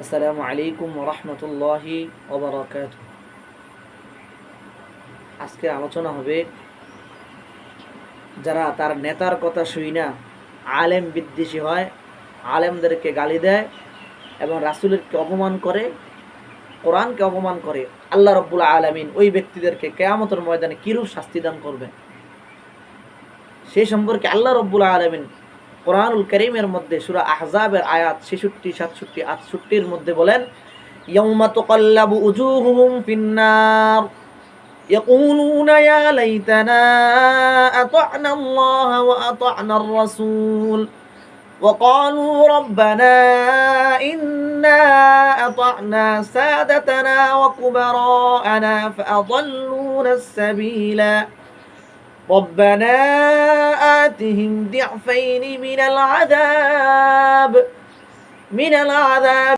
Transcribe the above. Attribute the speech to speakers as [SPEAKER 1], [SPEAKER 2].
[SPEAKER 1] আসসালামু আলাইকুম ওয়া রাহমাতুল্লাহি ওয়া বারাকাতুহু। আজকে আলোচনা হবে যারা তার নেতার কথা শুইনা আলেম বিদ্বেষী হয়, আলেমদেরকে গালি দেয় এবং রাসূলকে অপমান করে, কোরআনকে অপমান করে, আল্লাহ রাব্বুল আলামিন ওই ব্যক্তিদেরকে কিয়ামতের ময়দানে কিরূপ শাস্তি দান করবেন সেই সম্পর্কে আল্লাহ রাব্বুল আলামিন কোরআনুল কারীমের মধ্যে সূরা আহজাবের আয়াত 66, 67, 68 এর মধ্যে বলেন, ইয়াউমা তুকাল্লাবু উজুহুহুম ফিন্নার يقولون يا ليتنا أطعنا الله وأطعنا الرسول وقالوا ربنا إنا أطعنا سادتنا وكبراءنا فأضلونا السبيلا ربنا آتهم ضعفين من العذاب